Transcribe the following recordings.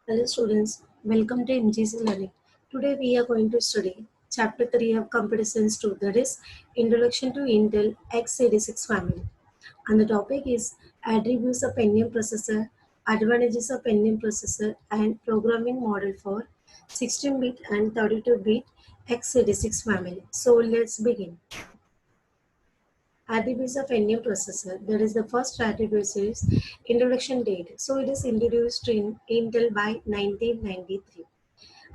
Hello students, welcome to MGC Learning. Today we are going to study Chapter 3 of Computer Science 2, that is Introduction to Intel x86 family. And the topic is Attributes of Pentium processor, Advantages of Pentium processor and Programming model for 16-bit and 32-bit x86 family. So let's begin. Attributes of Pentium processor, that is the first attribute is introduction date. So it is introduced in Intel by 1993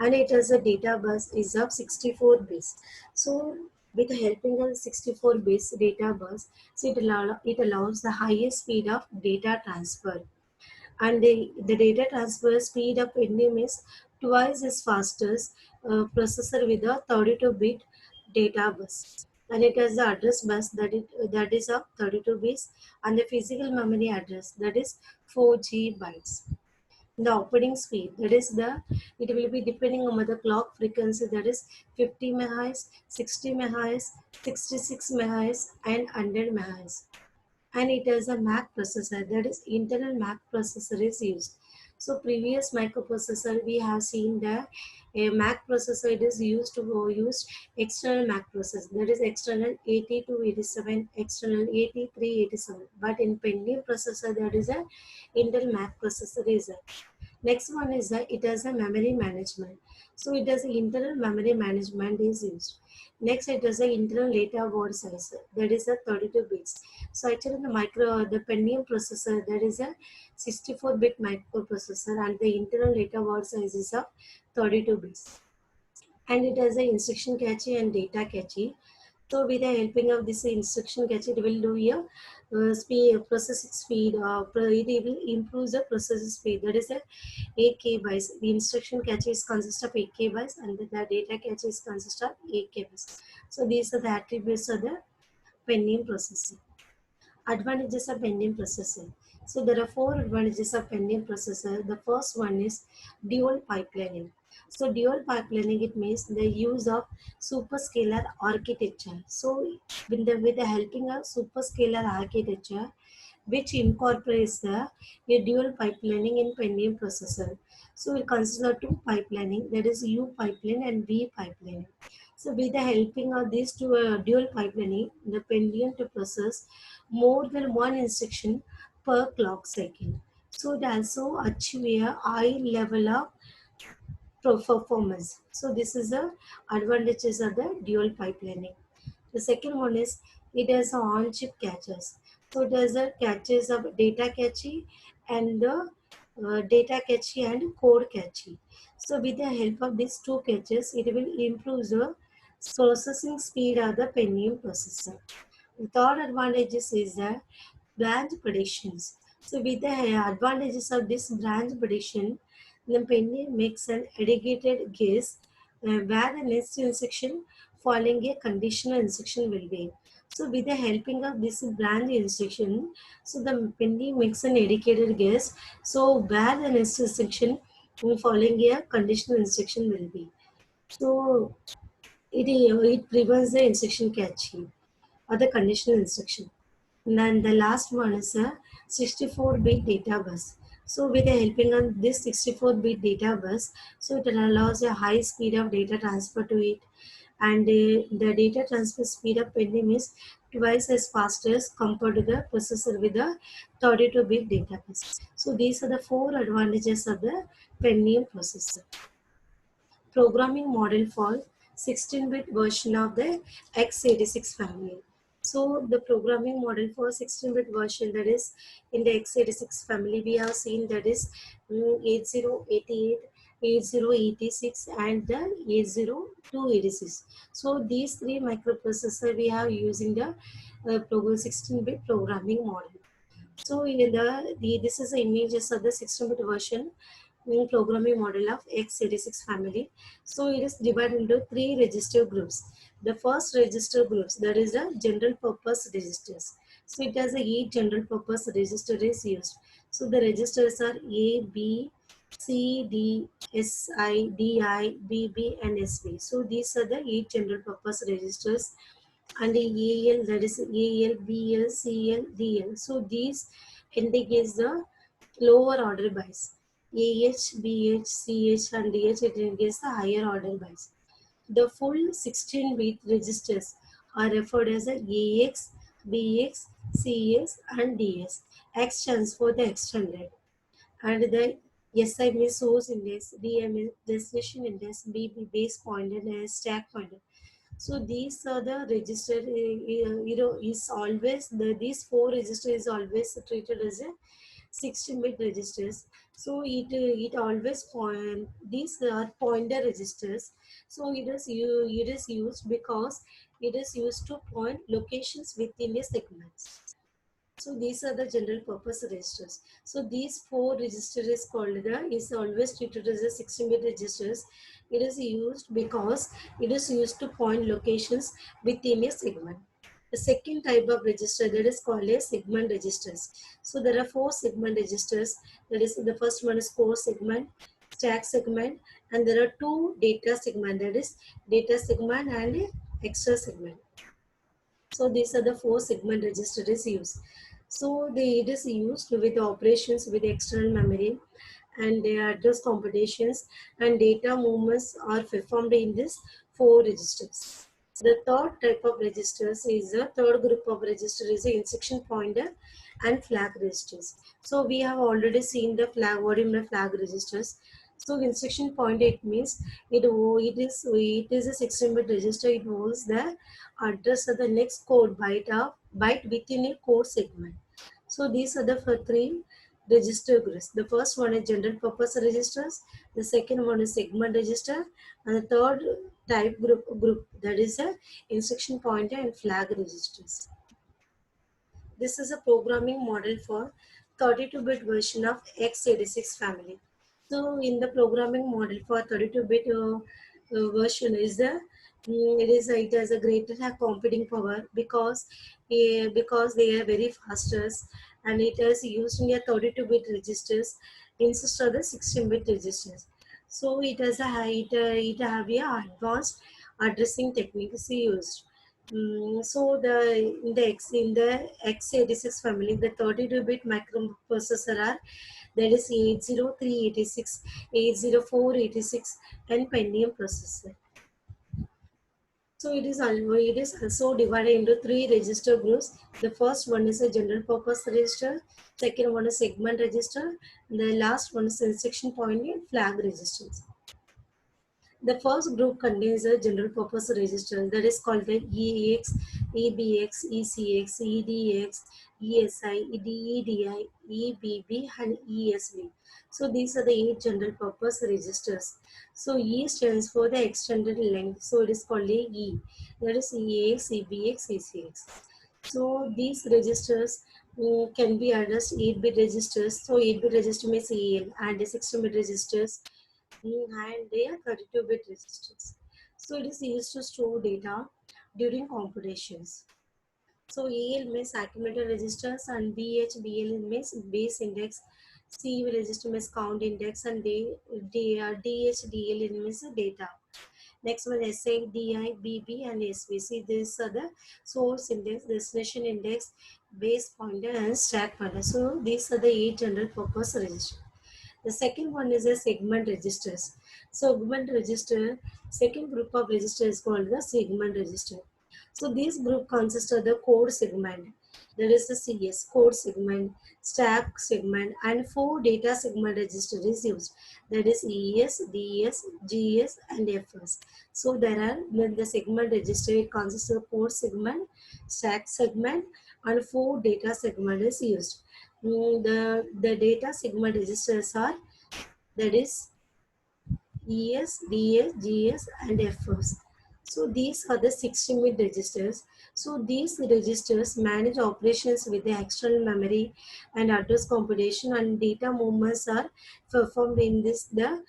and it has a data bus is of 64 bits. So with the helping of 64 bits data bus, so it allows the highest speed of data transfer. And the data transfer speed of Pentium is twice as fast as processor with a 32-bit data bus. And it has the address bus that is of 32 bits and the physical memory address that is 4G bytes. The operating speed, that is it will be depending on the clock frequency, that is 50 megahertz, 60 megahertz, 66 megahertz and 100 megahertz. And it has a Mac processor, that is internal Mac processor is used. So previous microprocessor we have seen that a Mac processor it is used to use external Mac processor, that is external 8287, external 8387. But in Pentium processor there is a Intel Mac processor is a. Next one is that it has a memory management. So it has internal memory management is used. Next it has a internal data word size, that is a 32 bits. So actually the Pentium processor that is a 64-bit microprocessor and the internal data word size is of 32 bits. And it has a instruction cache and data cache. So with the helping of this instruction cache, it will do a processing speed. It will improve the processing speed. That is a 8K bytes. The instruction cache is consist of 8K bytes and the data cache is consist of 8K bytes. So these are the attributes of the Pentium processor. Advantages of Pentium processor. So there are four advantages of Pentium processor. The first one is dual pipelining. So dual pipelining, it means the use of superscalar architecture. So with the helping of superscalar architecture, which incorporates a dual pipelining in Pentium processor. So it consists of two pipelining, that is U pipeline and V pipeline. So with the helping of these two dual pipelining, the Pentium to process more than one instruction per clock cycle. So it also achieve a high level of performance. So this is the advantages of the dual pipelining. The second one is it has on-chip caches. So it has a caches of data cache and the data cache and code cache. So with the help of these two caches, it will improve the processing speed of the Pentium processor. The third advantages is the branch predictions. So with the advantages of this branch prediction, the Pentium makes an educated guess where the next instruction following a conditional instruction will be. So with the helping of this branch instruction, so the Pentium makes an educated guess. So where the next instruction following a conditional instruction will be. So it prevents the instruction catching or the conditional instruction. And then the last one is a 64-bit data bus. So with the helping of this 64-bit data bus, so it allows a high speed of data transfer to it, and the data transfer speed of Pentium is twice as fast as compared to the processor with the 32-bit data bus. So these are the four advantages of the Pentium processor. Programming model for 16-bit version of the x86 family. So the programming model for 16-bit version, that is in the x86 family, we have seen that is 8088, 8086 and the 80286. So these three microprocessor we have using the 16-bit programming model. So in this is the images of the 16-bit version in programming model of x86 family. So it is divided into three register groups. The first register groups, that is the general purpose registers. So it has a 8 general purpose register is used. So the registers are A, B, C, D, S, I, D, I, B, B and SB. So these are the 8 general purpose registers, and the AL, that is AL, BL, CL, DL. So these indicates the lower order bytes. AH, BH, CH and DH, it indicates the higher order bytes. The full 16-bit registers are referred as the AX, BX, CS and DS. X stands for the extended. And the SI means source index, DM is destination index, BB base pointer and stack pointer. So these are the register, is always, these four registers is always treated as a 16-bit registers. So it always point, these are pointer registers. So it is used because it is used to point locations within a segment. So these are the general purpose registers. So these four registers is called the, is always treated as a 16-bit registers. It is used because it is used to point locations within a segment. The second type of register, that is called a segment registers. So there are four segment registers. That is, the first one is core segment, stack segment, and there are two data segment, that is data segment and extra segment. So these are the four segment registers used. So it is used with operations with external memory, and their address computations and data movements are performed in this four registers. The third type of registers is the third group of registers is the instruction pointer and flag registers. So we have already seen the flag, what is the flag registers. So instruction pointer, it means it is a 16-bit register. It holds the address of the next code byte within a code segment. So these are the three register groups. The first one is general purpose registers, the second one is segment register, and the third type group, that is a instruction pointer and flag registers. This is a programming model for 32-bit version of x86 family. So in the programming model for 32-bit version is it has a greater computing power because they are very faster, and it is using a 32-bit registers instead of the 16-bit registers. So it has a it have a advanced addressing techniques used. So in the x86 family, the 32-bit microprocessor are, that is 80386, 80486, and Pentium processor. So it is also divided into three register groups. The first one is a general purpose register, second one is segment register, and the last one is instruction pointing flag registers. The first group contains a general purpose register, that is called the EAX, EBX, ECX, EDX, ESI, EDI, EBB, and ESB. So these are the 8 general purpose registers. So E stands for the extended length. So it is called a E. That is EAX, EBX, ECX. So these registers can be addressed 8-bit registers. So 8-bit register means EL, and the 16-bit registers and they are 32-bit registers. So it is used to store data during computations. So EL means accumulator registers, and BL means base index, CV register means count index, and DL means data. Next one SA, DI, BB, and SVC. These are the source index, destination index, base pointer, and stack pointer. So these are the 8 general purpose registers. The second one is a segment registers. Segment register, second group of register is called the segment register. So this group consists of the code segment, that is the CS, code segment, stack segment, and 4 data segment register is used, that is ES, DS, GS, and FS. So there are, when the segment register, it consists of code segment, stack segment, and 4 data segment is used. The data segment registers are, that is ES, DS, GS, and FS. So these are the 16-bit registers. So these registers manage operations with the external memory and address computation, and data movements are performed in the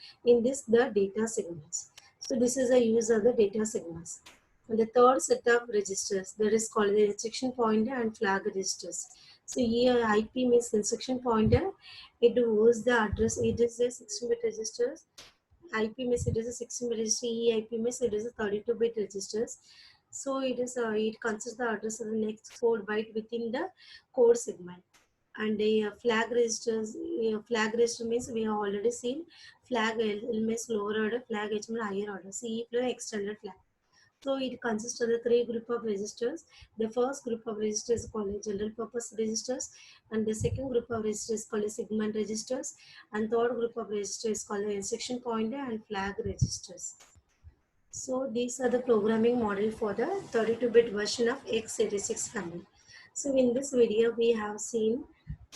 data segments. So this is a use of the data segments. And the third set of registers, that is called the instruction pointer and flag registers. So here IP means instruction pointer. It was the address. It is a 16-bit registers. IP means it is a 16-bit register. EIP means it is a 32-bit registers. So it consists the address of the next code byte within the code segment. And the flag registers, flag register means we have already seen flag L means lower order, flag H means higher order, CE plus extended flag. So it consists of the three group of registers. The first group of registers is called general purpose registers, and the second group of registers is called segment registers, and third group of registers is called the instruction pointer and flag registers. So these are the programming model for the 32-bit version of x86 family. So in this video we have seen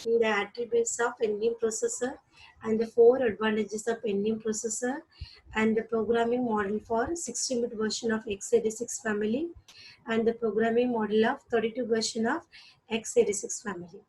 the attributes of Pentium processor and the four advantages of Pentium processor and the programming model for 16-bit version of x86 family and the programming model of 32 version of x86 family.